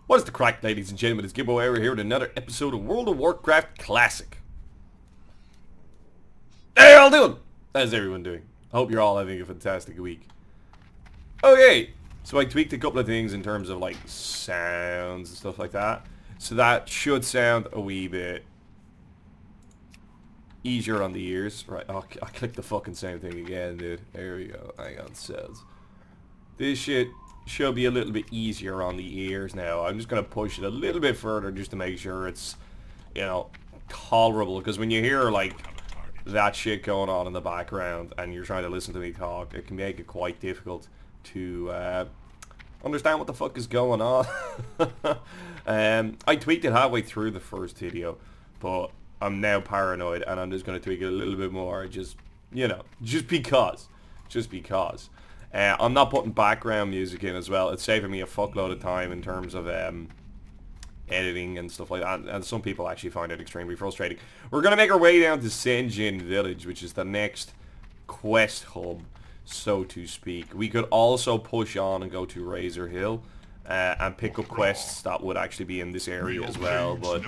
What is the crack, ladies and gentlemen? It's Gibboeire here with another episode of World of Warcraft Classic. How y'all doing? How's everyone doing? I hope you're all having a fantastic week. Okay, so I tweaked a couple of things in terms of like sounds and stuff like that. So that should sound a wee bit easier on the ears. Right, I clicked the fucking same thing again, dude. There we go. Hang on, sounds. This shit should be a little bit easier on the ears now. I'm just going to push it a little bit further just to make sure it's, you know, tolerable. Because when you hear, like, that shit going on in the background and you're trying to listen to me talk, it can make it quite difficult to understand what the fuck is going on. I tweaked it halfway through the first video, but I'm now paranoid and I'm just going to tweak it a little bit more. Just, you know, just because. Just because. I'm not putting background music in as well. It's saving me a fuckload of time in terms of editing and stuff like that. And some people actually find it extremely frustrating. We're going to make our way down to Sen'jin village, which is the next quest hub, so to speak. We could also push on and go to Razor Hill and pick up quests that would actually be in this area as well. But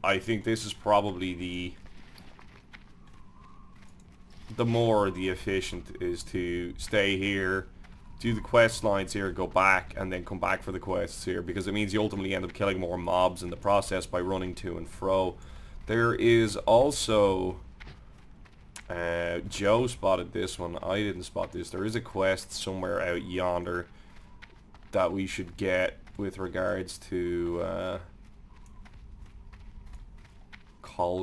I think this is probably the more the efficient is to stay here, do the quest lines here, go back, and then come back for the quests here, because it means you ultimately end up killing more mobs in the process by running to and fro. There is also Joe spotted this one. I didn't spot this. There is a quest somewhere out yonder that we should get with regards to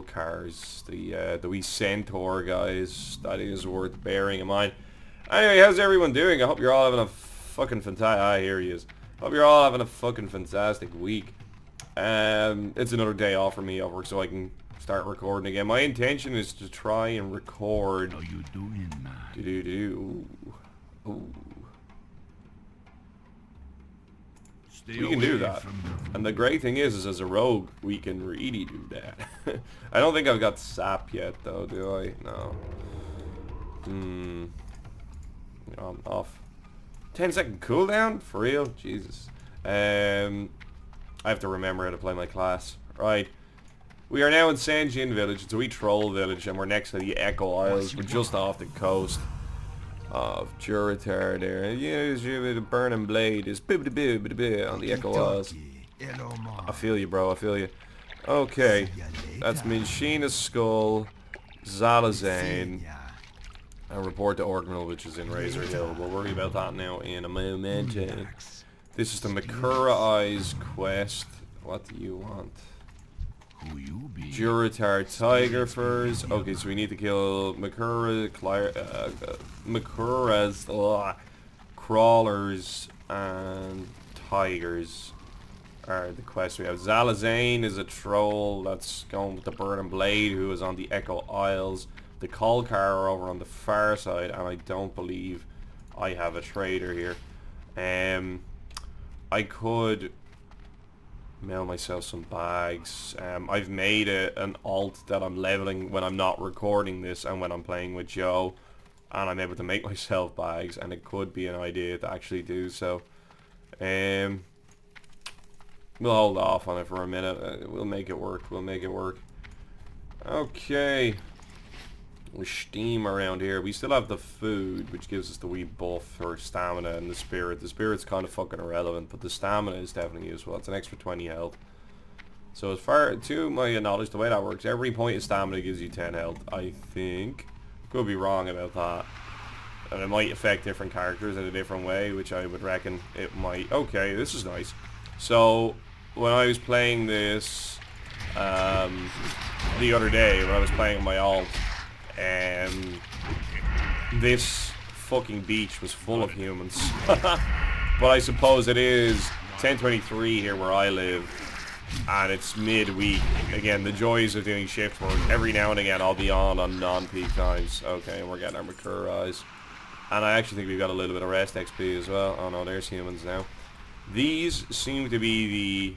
cars, the wee centaur guys. That is worth bearing in mind. Anyway, how's everyone doing? I hope you're all having a fucking fantastic... here he is. Hope you're all having a fucking fantastic week. It's another day off for me at work, so I can start recording again. My intention is to try and record... How you doing, man? Ooh. Stay We can do away that. from the- And the great thing is as a rogue, we can really do that. I don't think I've got sap yet, though, do I? No. I'm off. 10-second cooldown? For real? Jesus. I have to remember how to play my class. Right. We are now in Sen'jin village. It's a wee troll village, and we're next to the Echo Isles. We're just off the coast of Gibboeire there. Yeah, the burning blade is on the Echo Isles. I feel you, bro. I feel you. Okay, that's Minshina's skull, Zalazane, and report to Orgrimmar, which is in Razor Hill. We'll worry about that now in a moment. This is the Makura Eyes quest. What do you want? Who you be? Juratar Tiger Furs. Okay, so we need to kill Makura's crawlers and tigers are the quests we have. Zalazane is a troll that's going with the burning blade, who is on the Echo Isles. The Kolkar are over on the far side, and I don't believe I have a trader here. I could mail myself some bags. I've made an alt that I'm leveling when I'm not recording this and when I'm playing with Joe, and I'm able to make myself bags, and it could be an idea to actually do so. We'll hold off on it for a minute. We'll make it work. We'll make it work. Okay. We steam around here. We still have the food, which gives us the wee buff for stamina and the spirit. The spirit's kind of fucking irrelevant, but the stamina is definitely useful. It's an extra 20 health. So as far to my knowledge, the way that works, every point of stamina gives you 10 health, I think. Could be wrong about that. And it might affect different characters in a different way, which I would reckon it might. Okay, this is nice. So when I was playing this the other day, when I was playing my alt, this fucking beach was full of humans. But I suppose it is 10:23 here where I live, and it's midweek. Again, the joys of doing shift work. Every now and again I'll be on non-peak times. Okay, and we're getting our Makura Eyes. And I actually think we've got a little bit of rest XP as well. Oh no, there's humans now. These seem to be the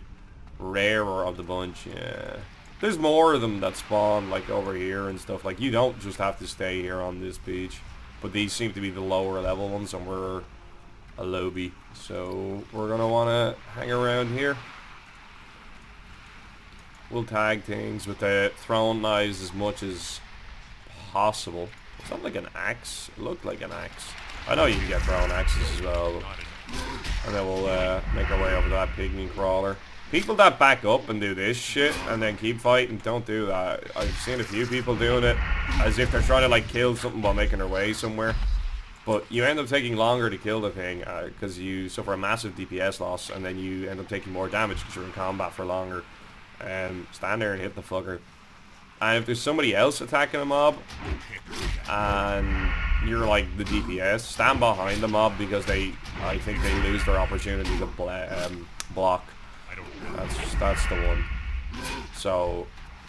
rarer of the bunch, yeah. There's more of them that spawn, like, over here and stuff. Like, you don't just have to stay here on this beach. But these seem to be the lower level ones, and we're a lobby. So we're gonna wanna hang around here. We'll tag things with the throwing knives as much as possible. It's not like an axe. It looked like an axe. I know you can get throwing axes as well. And then we'll make our way over to that pygmy crawler. People that back up and do this shit and then keep fighting, don't do that. I've seen a few people doing it as if they're trying to like kill something while making their way somewhere. But you end up taking longer to kill the thing because you suffer a massive DPS loss, and then you end up taking more damage because you're in combat for longer. Stand there and hit the fucker. And if there's somebody else attacking a mob and you're like the DPS, stand behind the mob because I think they lose their opportunity to block. That's the one. So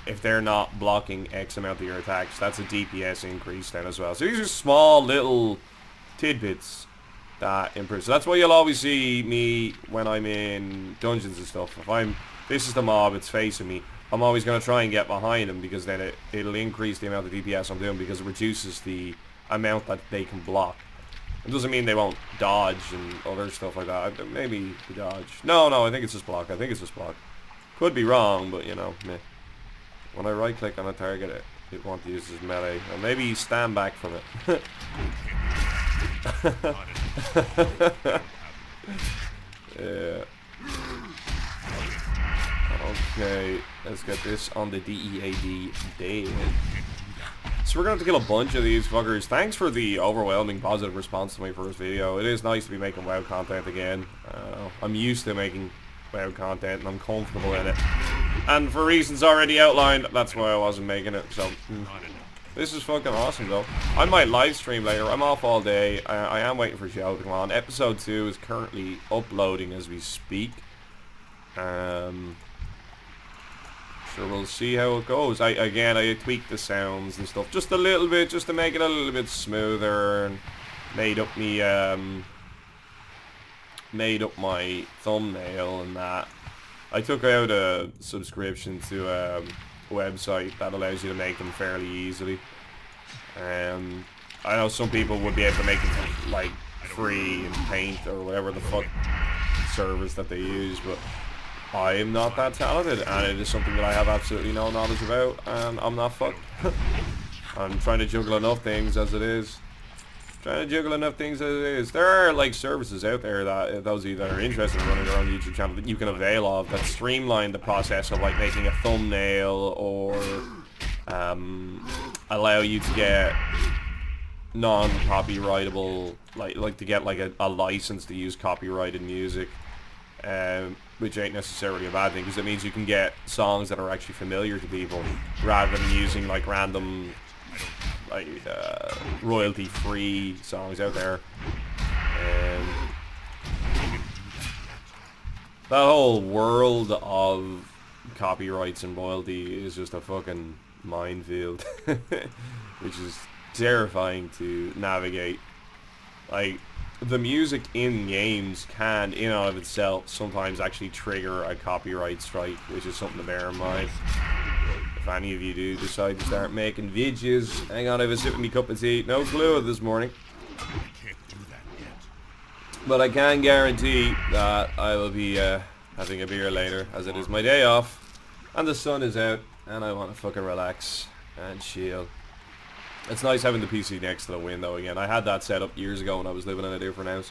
if they're not blocking X amount of your attacks, that's a DPS increase then as well. So these are small little tidbits that improve. So that's why you'll always see me when I'm in dungeons and stuff. If this is the mob, it's facing me, I'm always going to try and get behind them because then it'll increase the amount of DPS I'm doing because it reduces the amount that they can block. It doesn't mean they won't dodge and other stuff like that. Maybe dodge. No, I think it's just block. Could be wrong, but you know, meh. When I right click on a target, it wants to use his melee. Or maybe stand back from it. Yeah. Okay, let's get this on the DEAD dead. So we're going to have to kill a bunch of these fuckers. Thanks for the overwhelming positive response to my first video. It is nice to be making WoW content again. I'm used to making WoW content and I'm comfortable in it. And for reasons already outlined, that's why I wasn't making it. So, this is fucking awesome though. I might live stream later. I'm off all day. I am waiting for Joe to come on. Episode 2 is currently uploading as we speak. Sure, we'll see how it goes. I tweaked the sounds and stuff just a little bit, just to make it a little bit smoother, and made up my thumbnail and that. I took out a subscription to a website that allows you to make them fairly easily. I know some people would be able to make it like free in Paint or whatever the fuck service that they use, but I am not that talented, and it is something that I have absolutely no knowledge about, and I'm not fucked. I'm trying to juggle enough things as it is. There are like services out there that those of you that are interested in running their own YouTube channel that you can avail of that streamline the process of like making a thumbnail or allow you to get non-copyrightable, like to get like a license to use copyrighted music. Which ain't necessarily a bad thing because it means you can get songs that are actually familiar to people rather than using like random like royalty-free songs out there. That whole world of copyrights and royalty is just a fucking minefield, which is terrifying to navigate. Like, the music in games can, in and of itself, sometimes actually trigger a copyright strike, which is something to bear in mind. If any of you do decide to start making videos, hang on, I have a sip of me cup of tea. No clue this morning. But I can guarantee that I will be having a beer later, as it is my day off, and the sun is out, and I want to fucking relax and chill. It's nice having the PC next to the window again. I had that set up years ago when I was living in a different house.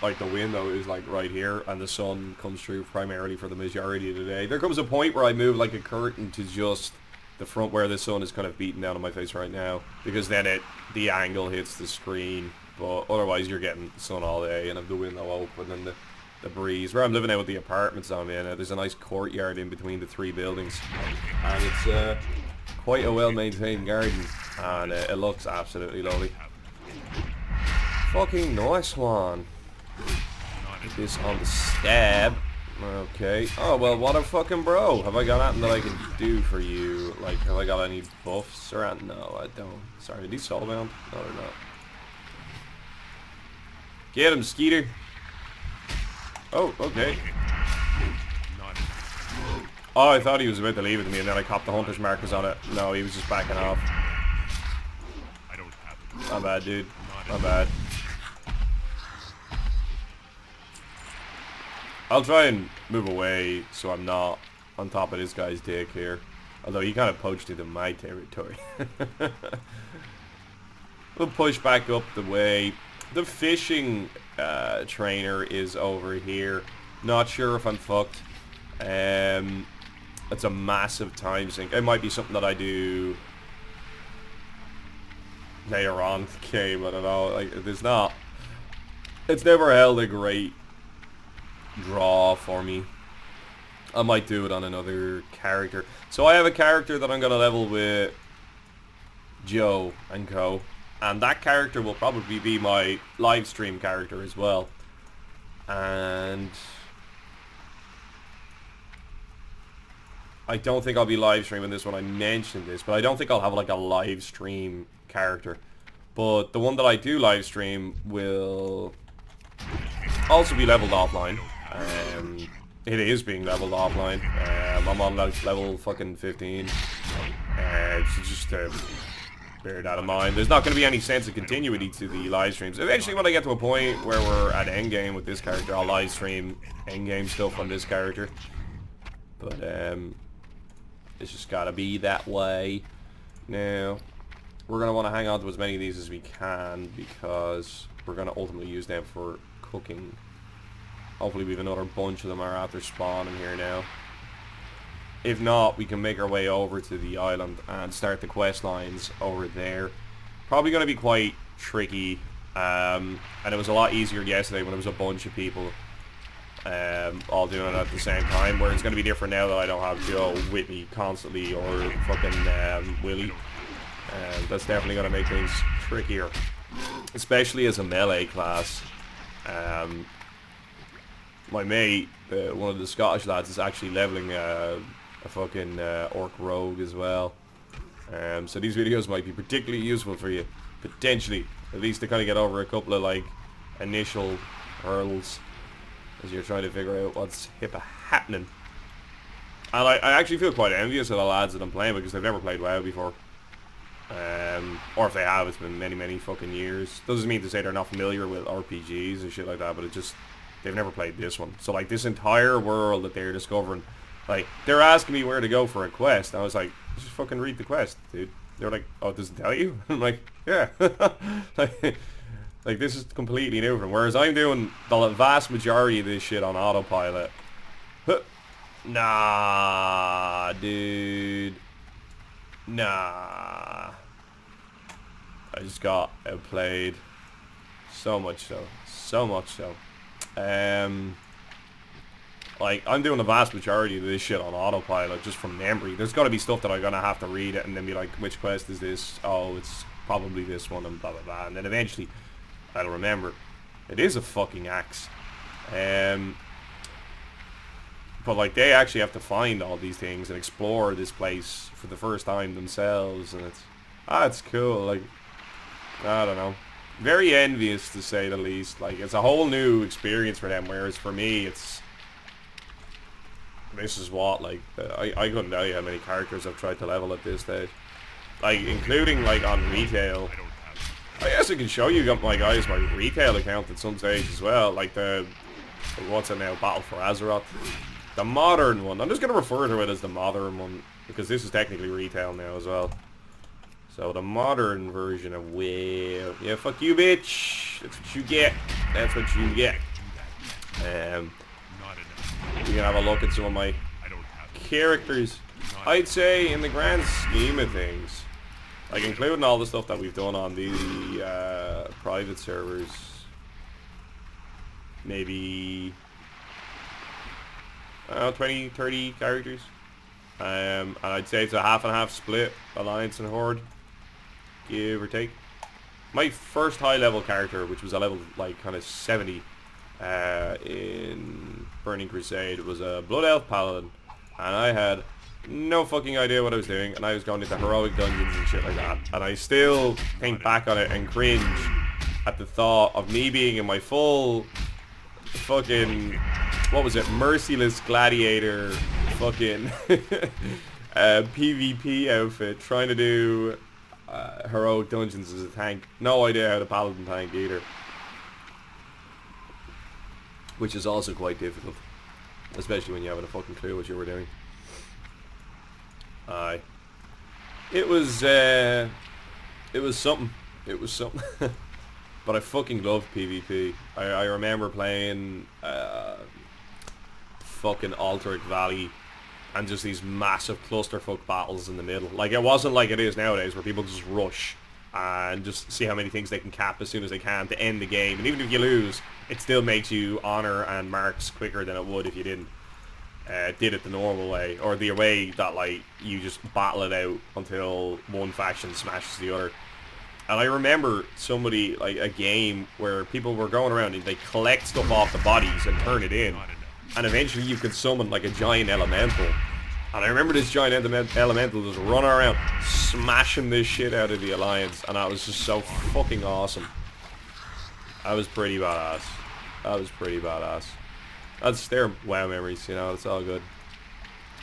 Like the window is like right here, and the sun comes through primarily for the majority of the day. There comes a point where I move like a curtain to just the front where the sun is kind of beating down on my face right now, because then the angle hits the screen. But otherwise you're getting the sun all day, and have the window open and the breeze. Where I'm living out with the apartments I'm in, there's a nice courtyard in between the 3 buildings, and it's quite a well-maintained garden, and it looks absolutely lovely. Fucking nice one. Get this on the stab. Okay. Oh well, what a fucking bro. Have I got anything that I can do for you? Like, have I got any buffs or anything? No, I don't. Sorry, are these soulbound? No, they're not. Get him, Skeeter. Oh, okay. Oh, I thought he was about to leave it to me, and then I copped the hunter's markers on it. No, he was just backing off. Not bad, dude. Not bad. I'll try and move away so I'm not on top of this guy's dick here. Although he kind of poached into my territory. We'll push back up the way. The fishing trainer is over here. Not sure if I'm fucked. It's a massive time sink. It might be something that I do later on in the game. I don't know. Like, it's never held a great draw for me. I might do it on another character. So I have a character that I'm gonna level with Joe and co. And that character will probably be my live stream character as well. And I don't think I'll be live streaming this when I mentioned this, but I don't think I'll have like a live stream character. But the one that I do live stream will also be leveled offline. It is being leveled offline. I'm on like level fucking 15. So just bear that in mind. There's not going to be any sense of continuity to the live streams. Eventually when I get to a point where we're at endgame with this character, I'll live stream endgame stuff on this character. But it's just got to be that way. Now, we're going to want to hang on to as many of these as we can because we're going to ultimately use them for cooking. Hopefully we have another bunch of them are after spawning here now. If not, we can make our way over to the island and start the quest lines over there. Probably going to be quite tricky. And it was a lot easier yesterday when it was a bunch of people all doing it at the same time. Where it's going to be different now that I don't have Joe with me constantly or fucking Willie. That's definitely going to make things trickier. Especially as a melee class. My mate, one of the Scottish lads, is actually leveling a fucking orc rogue as well. So these videos might be particularly useful for you, potentially, at least to kind of get over a couple of like initial hurdles as you're trying to figure out what's happening. And I actually feel quite envious of the lads that I'm playing because they've never played WoW before. Or if they have, it's been many fucking years. Doesn't mean to say they're not familiar with RPGs and shit like that, but it just, they've never played this one. So like this entire world that they're discovering, like they're asking me where to go for a quest. And I was like, just fucking read the quest, dude. They're like, oh, it doesn't tell you? I'm like, yeah. like this is completely new for them. Whereas I'm doing the vast majority of this shit on autopilot. Nah, dude. Nah. I just got outplayed. So much so. So much so. Like, I'm doing the vast majority of this shit on autopilot just from memory. There's got to be stuff that I'm going to have to read it and then be like, which quest is this? Oh, it's probably this one and blah blah blah. And then eventually I'll remember. It is a fucking axe. But like, they actually have to find all these things and explore this place for the first time themselves. And it's cool. Like, I don't know. Very envious to say the least. Like, it's a whole new experience for them, whereas for me this is what, like, I couldn't tell you how many characters I've tried to level at this stage. Like, including, like, on retail. I guess I can show you my guys my retail account at some stage as well. Like what's it now, Battle for Azeroth. The modern one. I'm just going to refer to it as the modern one, because this is technically retail now as well. So the modern version of WoW. Yeah, fuck you, bitch. That's what you get. That's what you get. We can have a look at some of my characters. I'd say in the grand scheme of things, like including all the stuff that we've done on the private servers, maybe 20, 30 characters. And I'd say it's a half and half split, Alliance and Horde, give or take. My first high level character, which was a level like kind of 70 in Burning Crusade, was a Blood Elf Paladin, and I had no fucking idea what I was doing, and I was going into heroic dungeons and shit like that, and I still think back on it and cringe at the thought of me being in my full fucking, what was it, merciless gladiator fucking PvP outfit, trying to do heroic dungeons as a tank. No idea how to paladin tank either. Which is also quite difficult. Especially when you haven't a fucking clue what you were doing. Aye. It was something. It was something. But I fucking love PvP. I remember playing fucking Alterac Valley and just these massive clusterfuck battles in the middle. Like, it wasn't like it is nowadays where people just rush and just see how many things they can cap as soon as they can to end the game. And even if you lose, it still makes you honor and marks quicker than it would if you did it the normal way, or the way that, like, you just battle it out until one faction smashes the other. And I remember somebody, like, a game where people were going around and they collect stuff off the bodies and turn it in, and eventually you could summon like a giant elemental. And I remember this giant elemental just running around smashing this shit out of the Alliance, and that was just so fucking awesome. That was pretty badass. That was pretty badass. They're WoW memories, you know, it's all good.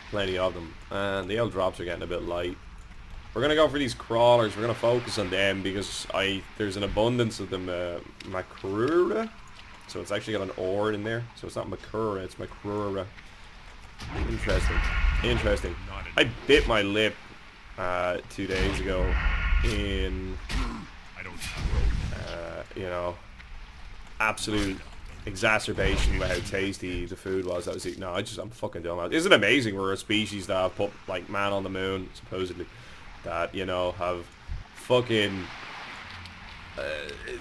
Plenty of them. And the L drops are getting a bit light. We're going to go for these crawlers. We're going to focus on them because there's an abundance of them. Makrura. So it's actually got an ore in there. So it's not Makura, it's Makrura. Interesting. Interesting. I bit my lip 2 days ago in, you know, absolute exacerbation with how tasty the food was I was eating. No, I'm fucking dumb. Isn't it amazing we're a species that have put, like, man on the moon, supposedly, that, you know, have fucking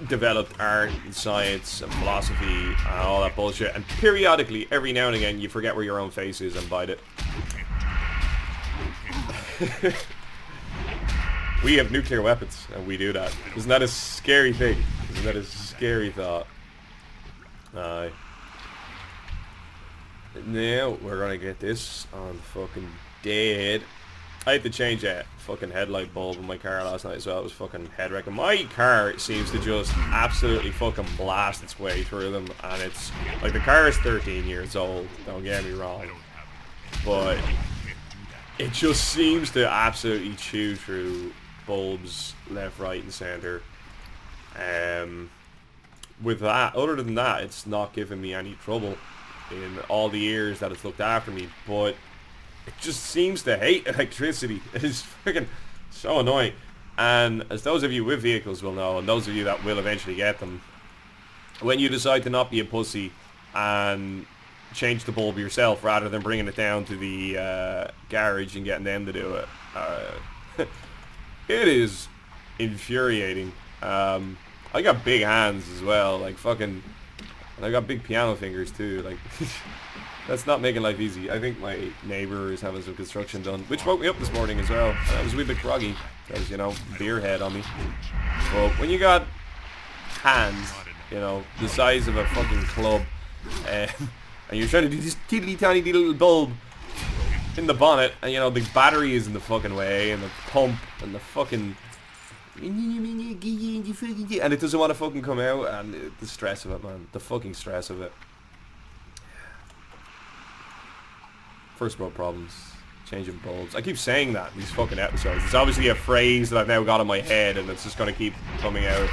developed art and science and philosophy and all that bullshit, and periodically, every now and again, you forget where your own face is and bite it. We have nuclear weapons and we do that. Isn't that a scary thing? Isn't that a scary thought? Aye. Now we're gonna get this on fucking dead. I had to change that fucking headlight bulb in my car last night as well. It was fucking head wrecking. My car seems to just absolutely fucking blast its way through them, and it's like, the car is 13 years old, don't get me wrong, but it just seems to absolutely chew through bulbs left, right and centre. With that, other than that, it's not giving me any trouble in all the years that it's looked after me, but it just seems to hate electricity. It is freaking so annoying. And as those of you with vehicles will know, and those of you that will eventually get them, when you decide to not be a pussy and change the bulb yourself rather than bringing it down to the garage and getting them to do it, it is infuriating. I got big hands as well, like fucking, and I got big piano fingers too, like that's not making life easy. I think my neighbour is having some construction done, which woke me up this morning as well. I was a wee bit groggy, because, you know, beer head on me. But when you got hands, you know, the size of a fucking club, and you're trying to do this teeny tiny little bulb in the bonnet, and, you know, the battery is in the fucking way, and the pump, and the fucking, and it doesn't want to fucking come out, and the stress of it, man. The fucking stress of it. First world problems. Changing bulbs. I keep saying that in these fucking episodes. It's obviously a phrase that I've now got in my head, and it's just going to keep coming out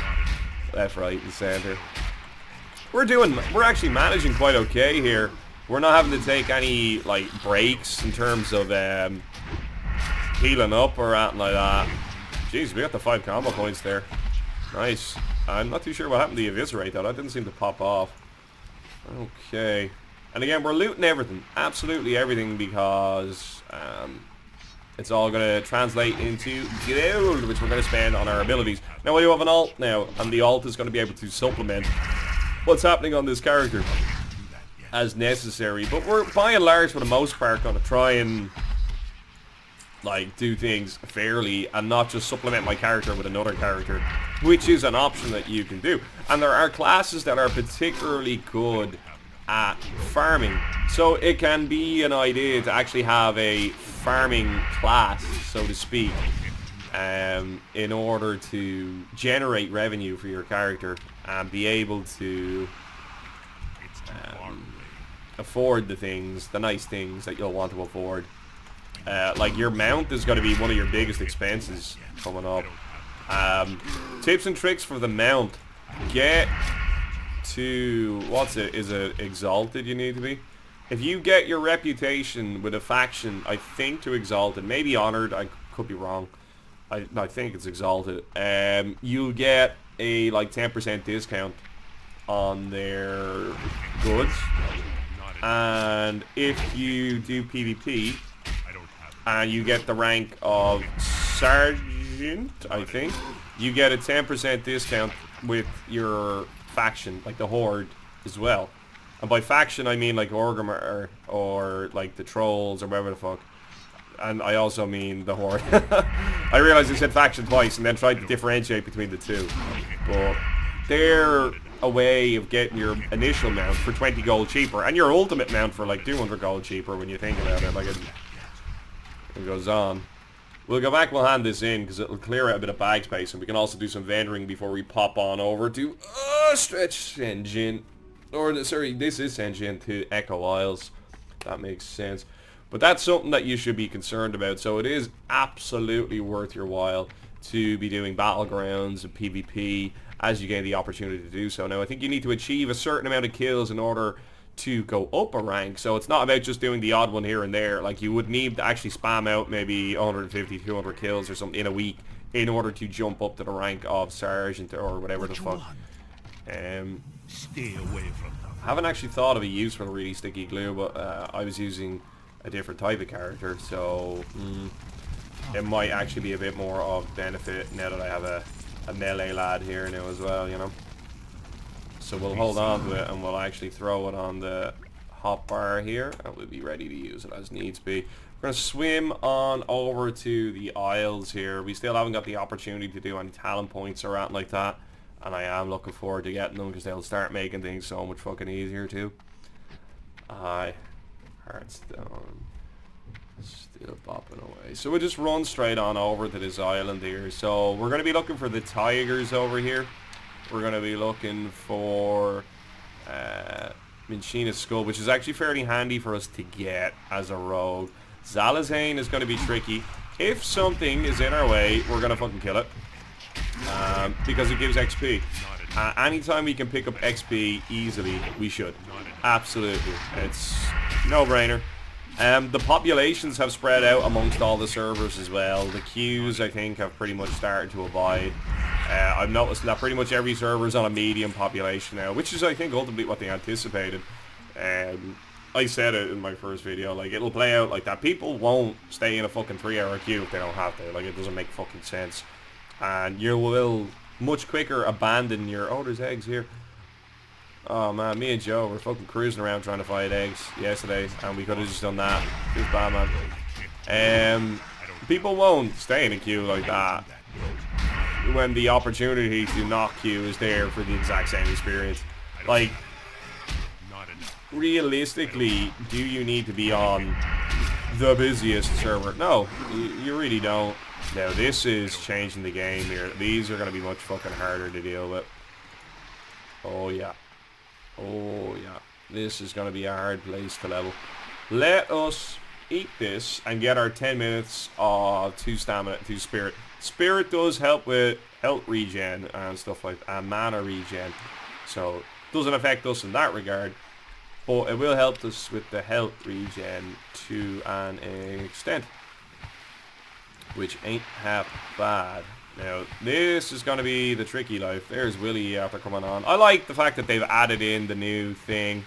left, right, and centre. We're actually managing quite okay here. We're not having to take any, like, breaks in terms of healing up or anything like that. Jeez, we got the 5 combo points there. Nice. I'm not too sure what happened to the eviscerate though. That didn't seem to pop off. Okay. And again, we're looting everything. Absolutely everything, because it's all going to translate into gold, which we're going to spend on our abilities. Now we do have an alt now, and the alt is going to be able to supplement what's happening on this character as necessary. But we're, by and large, for the most part, going to try and, like, do things fairly and not just supplement my character with another character, which is an option that you can do. And there are classes that are particularly good at farming, so it can be an idea to actually have a farming class, so to speak, in order to generate revenue for your character and be able to afford the nice things that you'll want to afford. Like, your mount is going to be one of your biggest expenses coming up. Tips and tricks for the mount. Get to... What's it? Is it exalted you need to be? If you get your reputation with a faction, I think to exalted, maybe honored, I could be wrong. I think it's exalted. You'll get a like 10% discount on their goods. And if you do PvP and you get the rank of Sergeant, I think, you get a 10% discount with your faction, like the Horde as well. And by faction I mean like Orgrimmar or like the Trolls or whatever the fuck. And I also mean the Horde. I realized I said faction twice and then tried to differentiate between the two. But they're a way of getting your initial mount for 20 gold cheaper and your ultimate mount for like 200 gold cheaper when you think about it. Like it goes on. We'll go back, we'll hand this in because it'll clear out a bit of bag space, and we can also do some vendoring before we pop on over to Stretch Sen'jin. Or, sorry, this is Sen'jin to Echo Isles. That makes sense. But that's something that you should be concerned about. So it is absolutely worth your while to be doing battlegrounds and PvP as you gain the opportunity to do so. Now, I think you need to achieve a certain amount of kills in order to go up a rank. So it's not about just doing the odd one here and there. Like, you would need to actually spam out maybe 150, 200 kills or something in a week in order to jump up to the rank of Sergeant or whatever the fuck. Stay away from them. I haven't actually thought of a use for the really sticky glue, but I was using a different type of character, so it might actually be a bit more of benefit now that I have a melee lad here now as well, you know. So we'll hold on to it and we'll actually throw it on the hotbar here and we'll be ready to use it as needs be. We're going to swim on over to the Isles here. We still haven't got the opportunity to do any talent points or anything like that, and I am looking forward to getting them because they'll start making things so much fucking easier too. Hearthstone still bopping away. So we'll just run straight on over to this island here. So we're going to be looking for the tigers over here. We're going to be looking for Minchina's Skull, which is actually fairly handy for us to get as a rogue. Zalazane is going to be tricky. If something is in our way, we're going to fucking kill it. Because it gives XP. Anytime we can pick up XP easily, we should. Absolutely. It's no-brainer. The populations have spread out amongst all the servers as well. The queues, I think, have pretty much started to abide. I've noticed that pretty much every server is on a medium population now, which is, I think, ultimately what they anticipated. I said it in my first video, like, it'll play out like that. People won't stay in a fucking 3-hour queue if they don't have to. Like, it doesn't make fucking sense. And you will much quicker abandon your... Oh, there's eggs here. Oh man, me and Joe were fucking cruising around trying to find eggs yesterday, and we could have just done that. It was bad, man. People won't stay in a queue like that when the opportunity to not queue is there for the exact same experience. Like, realistically, do you need to be on the busiest server? No, you really don't. Now, this is changing the game here. These are going to be much fucking harder to deal with. Oh, yeah. Oh, yeah. This is going to be a hard place to level. Let us eat this and get our 10 minutes of 2 stamina, 2 spirit. Spirit does help with health regen and stuff like that, and mana regen. So, it doesn't affect us in that regard. But it will help us with the health regen to an extent, which ain't half bad. Now, this is going to be the tricky life. There's Willy after coming on. I like the fact that they've added in the new thing,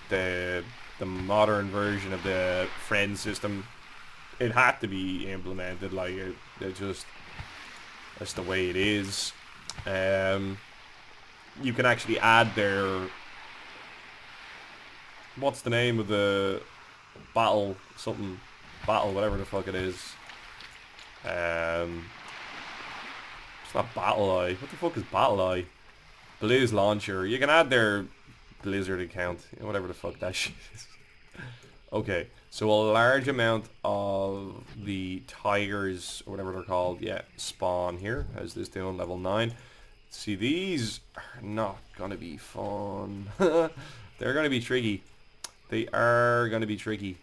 the modern version of the friend system. It had to be implemented, like, it just, that's the way it is. You can actually add their, what's the name of the battle, something, battle, whatever the fuck it is. It's not Battle Eye. What the fuck is Battle Eye? Blizz Launcher. You can add their Blizzard account. Whatever the fuck that shit is. Okay. So a large amount of the tigers, or whatever they're called, yeah, spawn here. How's this doing? Level 9. See, these are not going to be fun. They're going to be tricky. They are going to be tricky.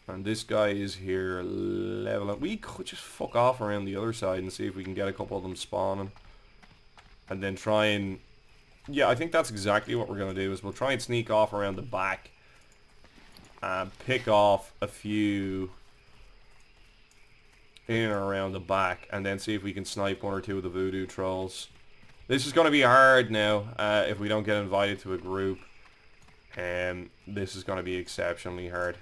And this guy is here level up. We could just fuck off around the other side and see if we can get a couple of them spawning. And then try and... Yeah, I think that's exactly what we're going to do, is we'll try and sneak off around the back. And pick off a few in and around the back. And then see if we can snipe one or two of the voodoo trolls. This is going to be hard now if we don't get invited to a group. This is going to be exceptionally hard.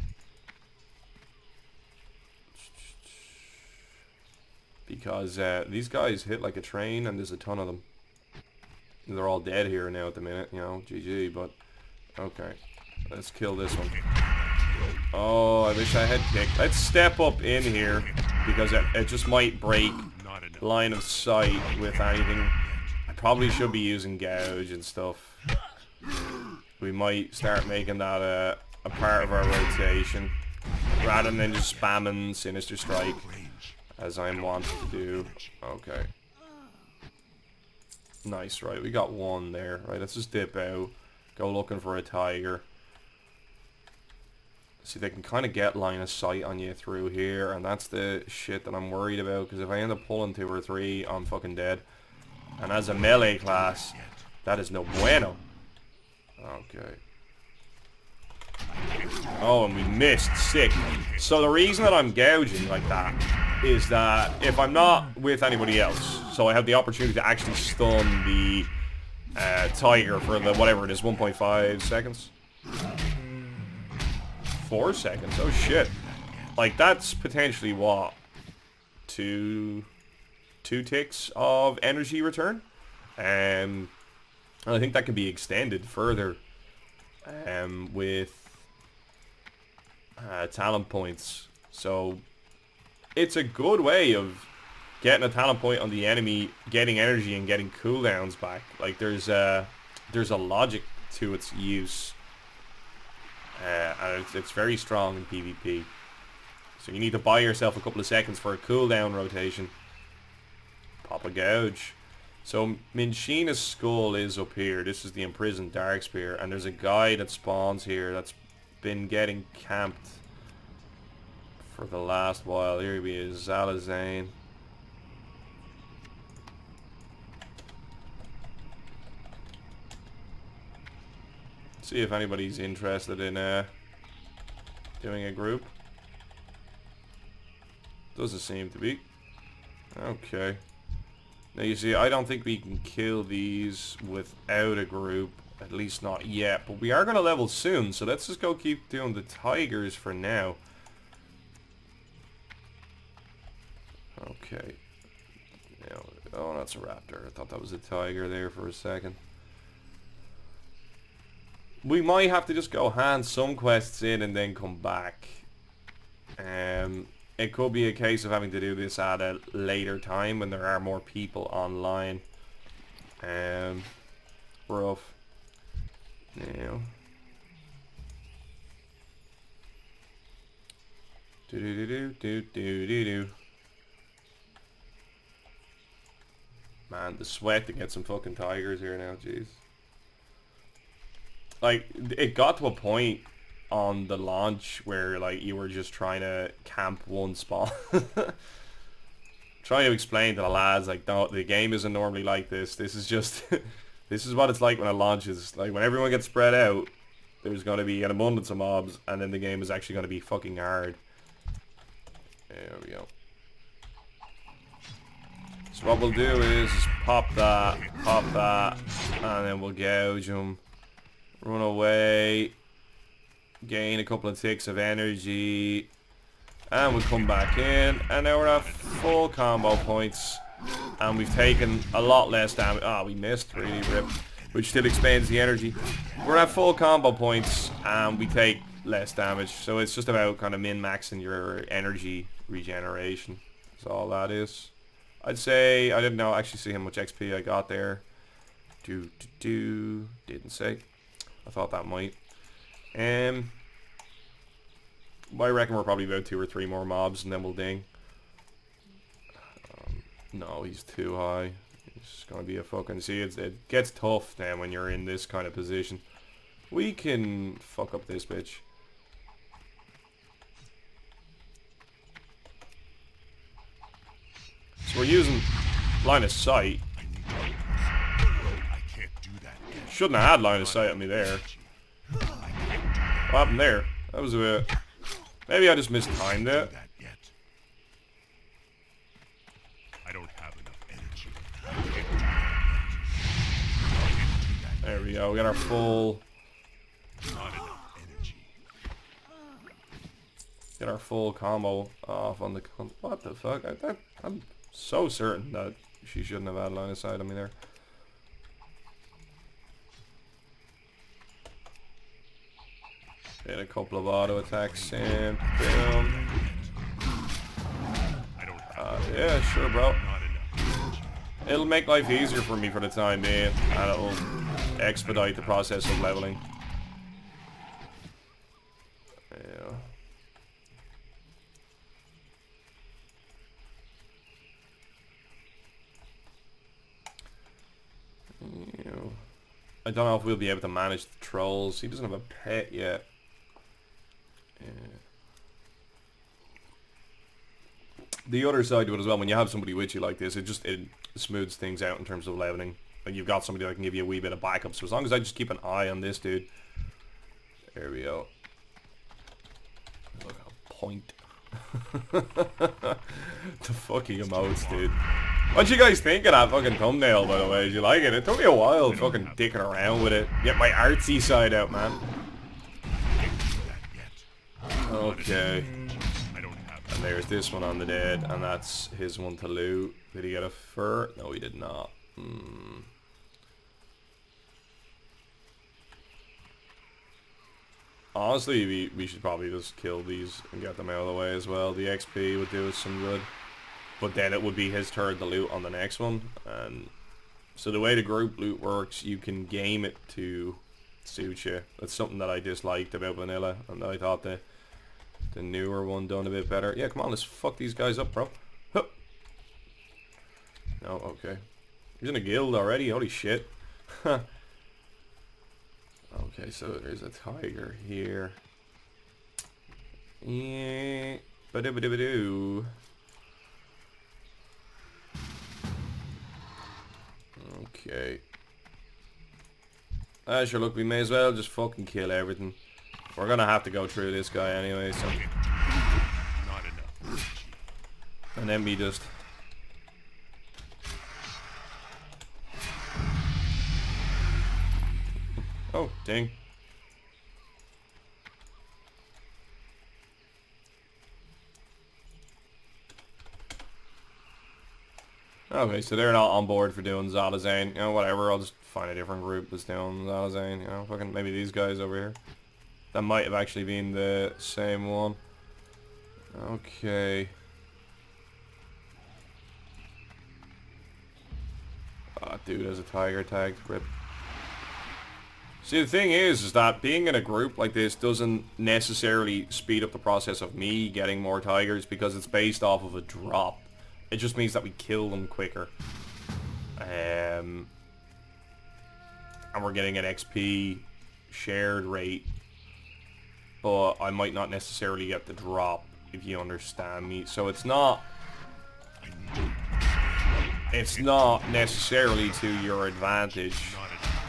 Because these guys hit like a train and there's a ton of them. They're all dead here now at the minute, you know, GG, but... Okay, let's kill this one. Oh, I wish I had kicked. Let's step up in here, because it just might break line of sight with anything. I probably should be using gouge and stuff. We might start making that a part of our rotation, rather than just spamming Sinister Strike, as I'm wanting to do. Okay. Nice, right, we got one there. Right, let's just dip out. Go looking for a tiger. See, they can kind of get line of sight on you through here, and that's the shit that I'm worried about, because if I end up pulling 2 or 3, I'm fucking dead. And as a melee class, that is no bueno. Okay. Oh, and we missed. Sick. So the reason that I'm gouging like that is that if I'm not with anybody else, so I have the opportunity to actually stun the tiger for the whatever it is, 1.5 seconds. 4 seconds. Oh shit. Like, that's potentially what? 2 ticks of energy return? And I think that can be extended further with talent points. So it's a good way of getting a talent point on the enemy, getting energy and getting cooldowns back. Like, there's a logic to its use, and it's very strong in PvP. So you need to buy yourself a couple of seconds for a cooldown rotation. Pop a gouge. So Minshina's skull is up here. This is the imprisoned Darkspear, and there's a guy that spawns here that's been getting camped for the last while. Here he is, Zalazane. See if anybody's interested in doing a group. Doesn't seem to be. Okay. Now you see, I don't think we can kill these without a group. At least not yet. But we are going to level soon, so let's just go keep doing the tigers for now. Okay. Now, oh, that's a raptor. I thought that was a tiger there for a second. We might have to just go hand some quests in and then come back. It could be a case of having to do this at a later time when there are more people online. Rough. Now. Do. Man, the sweat to get some fucking tigers here now, jeez. Like, it got to a point on the launch where, like, you were just trying to camp one spot. Trying to explain to the lads, like, no, the game isn't normally like this. This is just, this is what it's like when it launches. Like, when everyone gets spread out, there's going to be an abundance of mobs, and then the game is actually going to be fucking hard. There we go. So what we'll do is pop that, and then we'll gouge them. Run away, gain a couple of ticks of energy, and we'll come back in, and now we're at full combo points, and we've taken a lot less damage. Ah, we missed, really rip, which still expands the energy. We're at full combo points, and we take less damage, so it's just about kind of min-maxing your energy regeneration. That's all that is. I'd say, I didn't know, actually see how much XP I got there. Didn't say. I thought that might. I reckon we're probably about 2 or 3 more mobs and then we'll ding. No, he's too high. It's gonna be a fucking... See, it gets tough then when you're in this kind of position. We can fuck up this bitch. So we're using line of sight. Shouldn't have had line of sight on me there. What happened there? That was a bit... Maybe I just mistimed it. I don't have enough energy. There we go. We got our full... Not enough energy. Get our full combo off on the... What the fuck? I'm so certain that she shouldn't have had line of sight on me there. Get a couple of auto attacks and boom. Yeah, sure, bro. It'll make life easier for me for the time being, and it'll expedite the process of leveling. Yeah. I don't know if we'll be able to manage the trolls. He doesn't have a pet yet. Yeah. The other side to it as well, when you have somebody with you like this, it smooths things out in terms of leveling. Like you've got somebody that can give you a wee bit of backup. So as long as I just keep an eye on this dude. There we go. Look how point. The fucking emotes, dude. What you guys think of that fucking thumbnail, by the way? Did you like it? It took me a while fucking dicking around with it. Get my artsy side out, man. Okay. And there's this one on the dead, and that's his one to loot. Did he get a fur? No, he did not. Honestly, we should probably just kill these and get them out of the way as well. The XP would do us some good. But then it would be his turn to loot on the next one. And so the way the group loot works, you can game it to suit you. That's something that I disliked about vanilla, and I thought the newer one done a bit better. Yeah, come on, let's fuck these guys up, bro. Hup. No, okay. He's in a guild already, holy shit. Okay, so there's a tiger here. Yeah. Ba-do-ba-do-ba-do. Okay. Sure, look, we may as well just fucking kill everything. We're gonna have to go through this guy anyway, so... Not enough. And then we just... Oh, ding. Okay, so they're not on board for doing Zalazane. You know, whatever, I'll just find a different group that's doing Zalazane. You know, fucking maybe these guys over here. That might have actually been the same one. Okay. Ah, dude has a tiger tag. Rip. See, the thing is that being in a group like this doesn't necessarily speed up the process of me getting more tigers because it's based off of a drop. It just means that we kill them quicker. And we're getting an XP shared rate. But I might not necessarily get the drop, if you understand me. So it's not necessarily to your advantage.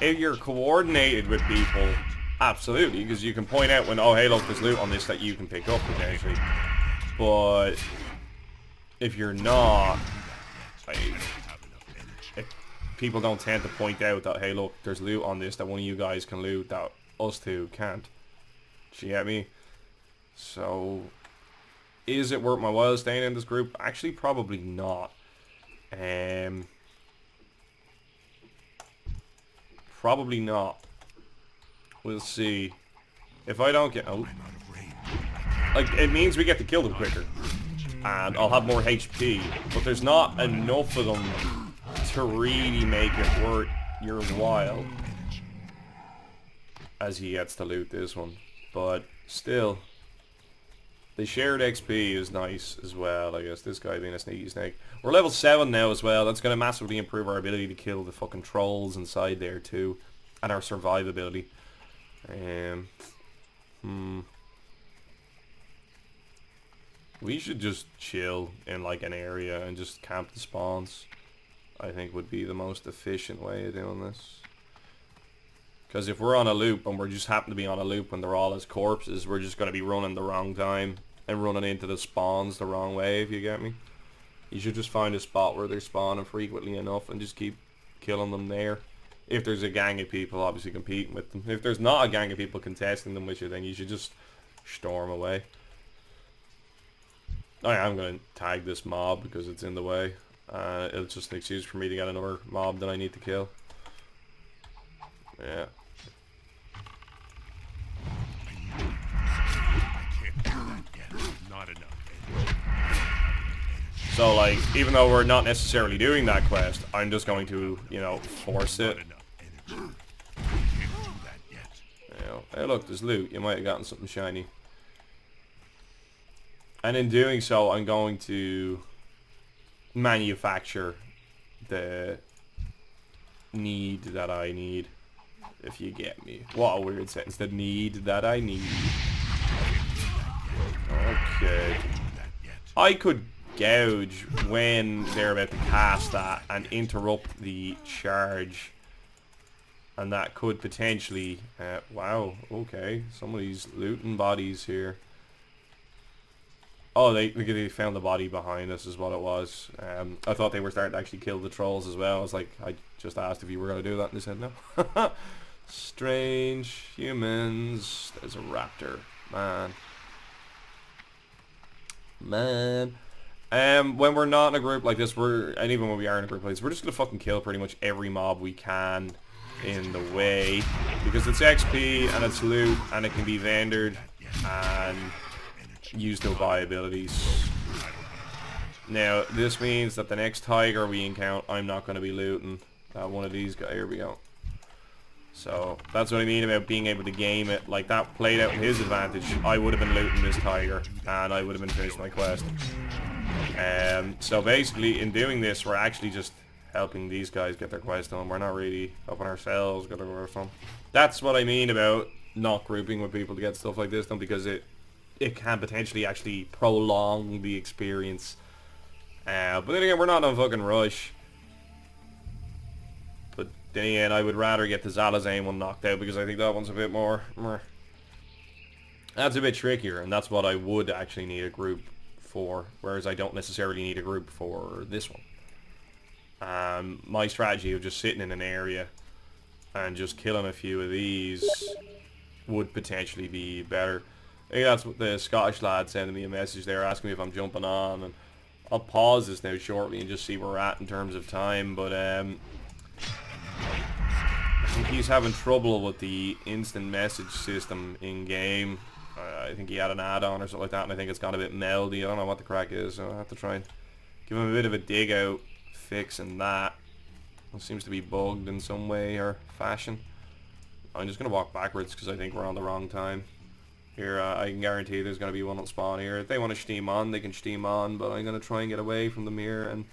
If you're coordinated with people, absolutely, because you can point out when, oh hey look, there's loot on this that you can pick up potentially. But if you're not, if people don't tend to point out that, hey look, there's loot on this that one of you guys can loot that us two can't. Do you get me? So, is it worth my while staying in this group? Actually, probably not. Probably not. We'll see. If I don't get... Oh. Like, it means we get to kill them quicker. And I'll have more HP. But there's not enough of them to really make it worth your while. As he gets to loot this one. But still, the shared XP is nice as well, I guess. This guy being a sneaky snake. We're level 7 now as well. That's going to massively improve our ability to kill the fucking trolls inside there too. And our survivability. We should just chill in like an area and just camp the spawns. I think would be the most efficient way of doing this. Because if we're on a loop and we're just happen to be on a loop when they're all as corpses, we're just going to be running the wrong time and running into the spawns the wrong way, if you get me. You should just find a spot where they're spawning frequently enough and just keep killing them there. If there's a gang of people obviously competing with them. If there's not a gang of people contesting them with you, then you should just storm away. Oh yeah, I'm going to tag this mob because it's in the way. It's just an excuse for me to get another mob that I need to kill. Yeah. Not enough. So like, even though we're not necessarily doing that quest, I'm just going to, you know, force it. You know, hey look, there's loot. You might have gotten something shiny. And in doing so, I'm going to manufacture the need that I need. If you get me. What a weird sentence. The need that I need. Okay. I could gouge when they're about to cast that and interrupt the charge. And that could potentially... wow, okay. Somebody's looting bodies here. Oh, they found the body behind us is what it was. I thought they were starting to actually kill the trolls as well. I was like, I just asked if you were going to do that and they said no. Strange humans. There's a raptor. Man. When we're not in a group like this, and even when we are in a group like this, we're just gonna fucking kill pretty much every mob we can in the way. Because it's XP and it's loot and it can be vendored and used to buy abilities. Now, this means that the next tiger we encounter, I'm not going to be looting. One of these guys. Here we go. So, that's what I mean about being able to game it. Like, that played out in his advantage. I would have been looting this tiger, and I would have been finished my quest. So basically, in doing this, we're actually just helping these guys get their quest done. We're not really helping ourselves get our quest done. That's what I mean about not grouping with people to get stuff like this done, because it can potentially actually prolong the experience. But then again, we're not in a fucking rush. But then again, I would rather get the Zalazane one knocked out, because I think that one's a bit more... That's a bit trickier, and that's what I would actually need a group for, whereas I don't necessarily need a group for this one. My strategy of just sitting in an area and just killing a few of these would potentially be better. I think that's what the Scottish lad sending me a message there, asking me if I'm jumping on, and I'll pause this now shortly and just see where we're at in terms of time, but I think he's having trouble with the instant message system in game. I think he had an add-on or something like that, and I think it's got a bit meldy. I don't know what the crack is, so I'll have to try and give him a bit of a dig out fixing that. It seems to be bugged in some way or fashion. I'm just going to walk backwards because I think we're on the wrong time. Here, I can guarantee there's going to be one on spawn here. If they want to steam on, they can steam on, but I'm going to try and get away from them here and